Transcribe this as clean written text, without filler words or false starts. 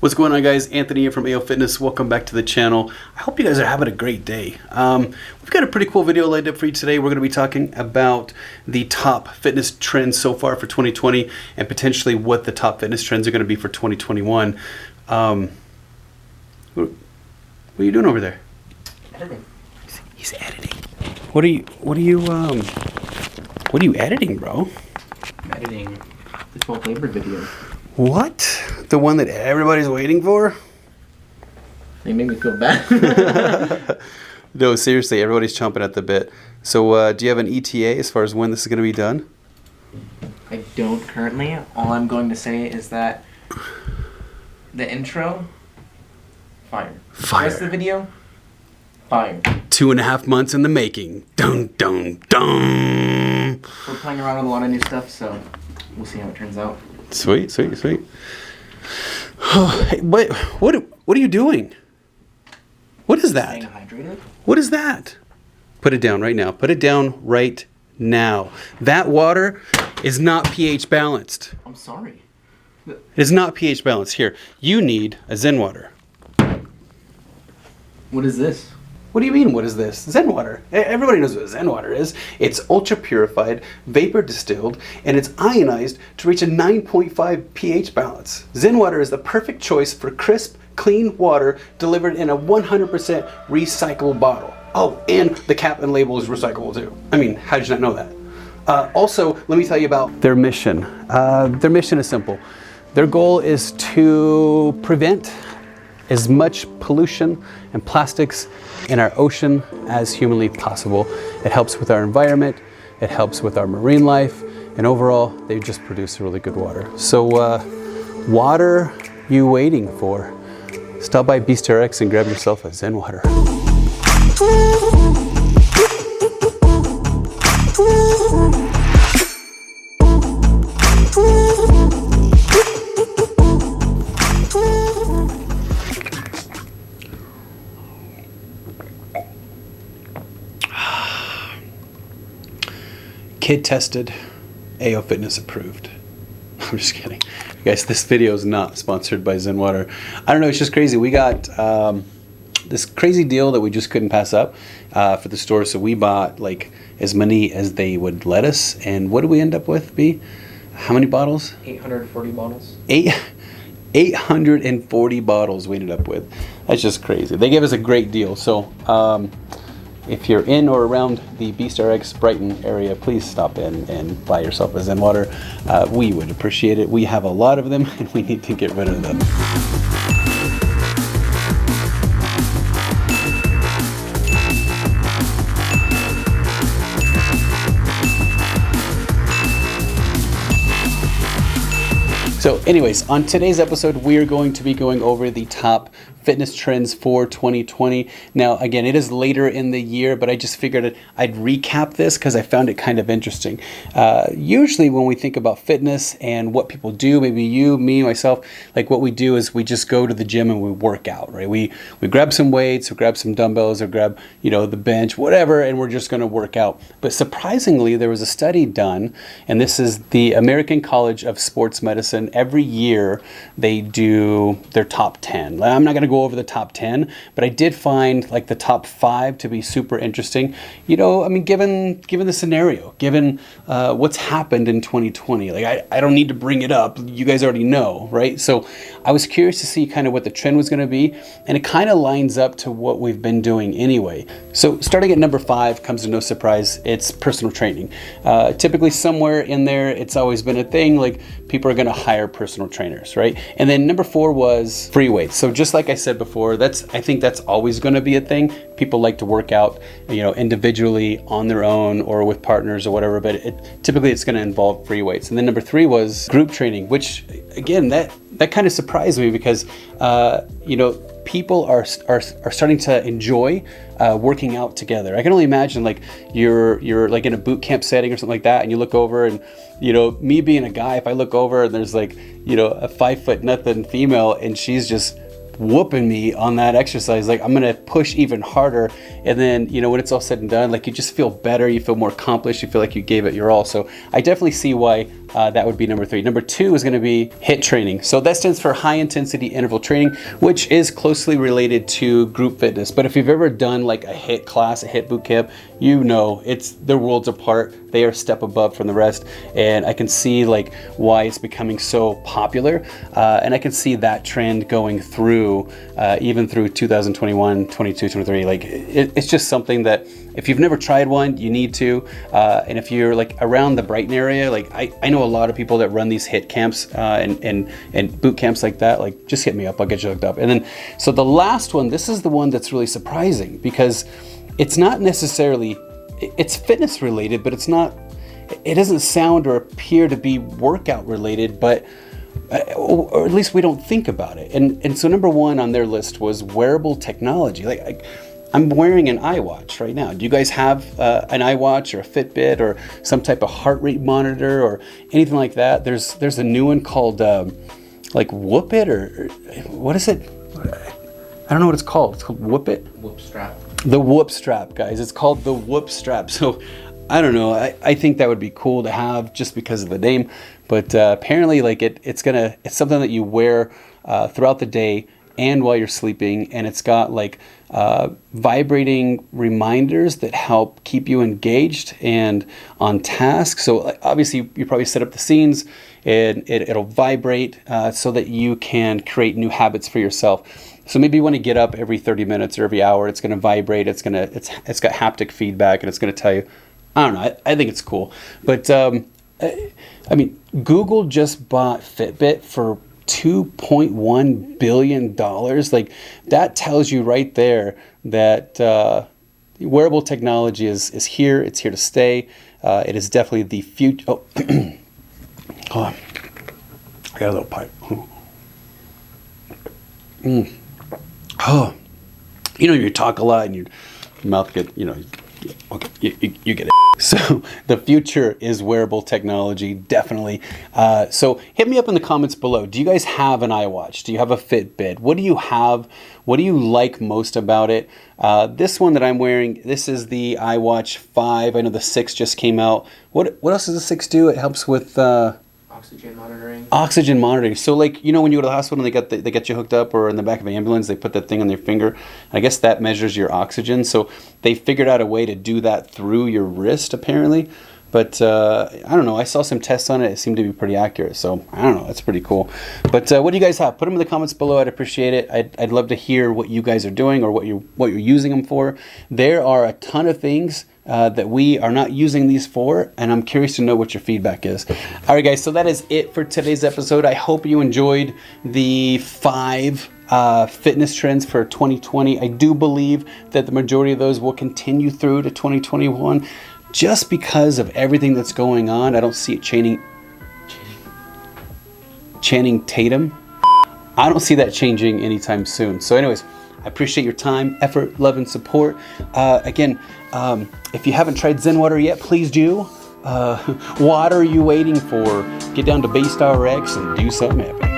What's going on, guys? Anthony here from AO Fitness. Welcome back to the channel. I hope you guys are having a great day. We've got a pretty cool video lined up for you today. We're going to be talking about the top fitness trends so far for 2020 and potentially what the top fitness trends are going to be for 2021. What are you doing over there? Editing. He's editing. What are you editing, bro? I'm editing the 12 labor video. What? The one that everybody's waiting for? They made me feel bad. No, seriously, everybody's chomping at the bit. So do you have an ETA as far as when this is going to be done? I don't currently. All I'm going to say is that the intro, fire. Fire. The rest of the video, fire. 2.5 months in the making. Dun, dun, dun. We're playing around with a lot of new stuff, so we'll see how it turns out. Sweet, sweet, sweet. Hey, what are you doing? What is that? Staying hydrated? What is that? Put it down right now. Put it down right now. That water is not pH balanced. I'm sorry. It is not pH balanced. Here, you need a Zen water. What is this? What do you mean, what is this? Zen water. Everybody knows what Zen water is. It's ultra purified, vapor distilled, and it's ionized to reach a 9.5 pH balance. Zen water is the perfect choice for crisp, clean water delivered in a 100% recyclable bottle. Oh, and the cap and label is recyclable too. I mean, how did you not know that? Also, let me tell you about their mission. Their mission is simple. Their goal is to prevent as much pollution and plastics in our ocean as humanly possible. It helps with our environment, it helps with our marine life, and overall, they just produce really good water. So what are you waiting for? Stop by BeastRx and grab yourself a Zen water. Kid tested, AO Fitness approved. I'm just kidding. Guys, this video is not sponsored by Zen Water. I don't know, it's just crazy. We got this crazy deal that we just couldn't pass up for the store. So we bought like as many as they would let us. And what did we end up with, B? How many bottles? 840 bottles. 840 bottles we ended up with. That's just crazy. They gave us a great deal. So if you're in or around the BeastRx Brighton area, please stop in and buy yourself a Zen water. We would appreciate it. We have a lot of them and we need to get rid of them. So anyways, on today's episode, we are going to be going over the top fitness trends for 2020. Now, again, it is later in the year, but I just figured I'd recap this because I found it kind of interesting. Usually when we think about fitness and what people do, maybe you, me, myself, like what we do is we just go to the gym and we work out, right? We grab some weights or grab some dumbbells or grab, the bench, whatever, and we're just going to work out. But surprisingly, there was a study done, and this is the American College of Sports Medicine. Every year they do their top 10. I'm not going to go over the top 10, but I did find like the top 5 to be super interesting. Given the scenario, given what's happened in 2020, like I don't need to bring it up. You guys already know, right? So I was curious to see kind of what the trend was going to be, and it kind of lines up to what we've been doing anyway. So starting at number 5 comes to no surprise. It's personal training. Typically somewhere in there, it's always been a thing. Like people are going to hire personal trainers, right? And then number 4 was free weights. So just like I said before, I think that's always going to be a thing. People like to work out, individually on their own or with partners or whatever, but typically it's going to involve free weights. And then number 3 was group training, which again, that kind of surprised me because, people are starting to enjoy working out together. I can only imagine like you're like in a boot camp setting or something like that, and you look over and me being a guy, if I look over and there's like a 5'0" female and she's just whooping me on that exercise, like I'm gonna push even harder, and then when it's all said and done, like you just feel better, you feel more accomplished, you feel like you gave it your all. So I definitely see why that would be number 3. Number 2 is going to be HIIT training. So that stands for high intensity interval training, which is closely related to group fitness. But if you've ever done like a HIIT class, a HIIT boot camp, you know they're worlds apart. They are a step above from the rest, and I can see like why it's becoming so popular, and I can see that trend going through even through 2021, 22, 23. Like it's just something that if you've never tried one, you need to, and if you're like around the Brighton area, like I know a lot of people that run these HIIT camps and boot camps like that. Like just hit me up, I'll get you hooked up. And then so the last one, this is the one that's really surprising because it's not necessarily, it's fitness related, but it doesn't sound or appear to be workout related, but or at least we don't think about it. And so number 1 on their list was wearable technology. Like I'm wearing an iWatch right now. Do you guys have an iWatch or a Fitbit or some type of heart rate monitor or anything like that? There's a new one called like Whoop It, or what is it? I don't know what it's called. It's called Whoop It? Whoop strap. The Whoop Strap, guys. It's called the Whoop Strap. So I don't know. I think that would be cool to have just because of the name. But apparently like it's something that you wear throughout the day and while you're sleeping, and it's got like vibrating reminders that help keep you engaged and on task. So obviously you probably set up the scenes and it'll vibrate so that you can create new habits for yourself. So maybe you want to get up every 30 minutes or every hour. It's going to vibrate. It's got haptic feedback, and it's going to tell you. I don't know. I think it's cool. But I mean, Google just bought Fitbit for $2.1 billion. Like that tells you right there that wearable technology is here. It's here to stay. It is definitely the future. Oh, hold on. I got a little pipe. Oh, you talk a lot and your mouth get, okay, you get it. So the future is wearable technology, definitely. So hit me up in the comments below. Do you guys have an iWatch? Do you have a Fitbit? What do you have? What do you like most about it? This one that I'm wearing, this is the iWatch 5. I know the 6 just came out. What else does the 6 do? It helps with oxygen monitoring. Oxygen monitoring. So like, when you go to the hospital and they get you hooked up, or in the back of an ambulance, they put that thing on your finger. I guess that measures your oxygen. So they figured out a way to do that through your wrist, apparently. But I don't know. I saw some tests on it. It seemed to be pretty accurate. So I don't know. That's pretty cool. But what do you guys have? Put them in the comments below. I'd appreciate it. I'd love to hear what you guys are doing or what you're using them for. There are a ton of things that we are not using these for, and I'm curious to know what your feedback is. All right, guys, so that is it for today's episode. I hope you enjoyed the 5 fitness trends for 2020. I do believe that the majority of those will continue through to 2021 just because of everything that's going on. I don't see it Channing Tatum. I don't see that changing anytime soon. So anyways, I appreciate your time, effort, love, and support. Again, if you haven't tried Zen Water yet, please do. What are you waiting for? Get down to Baystar X and do something epic.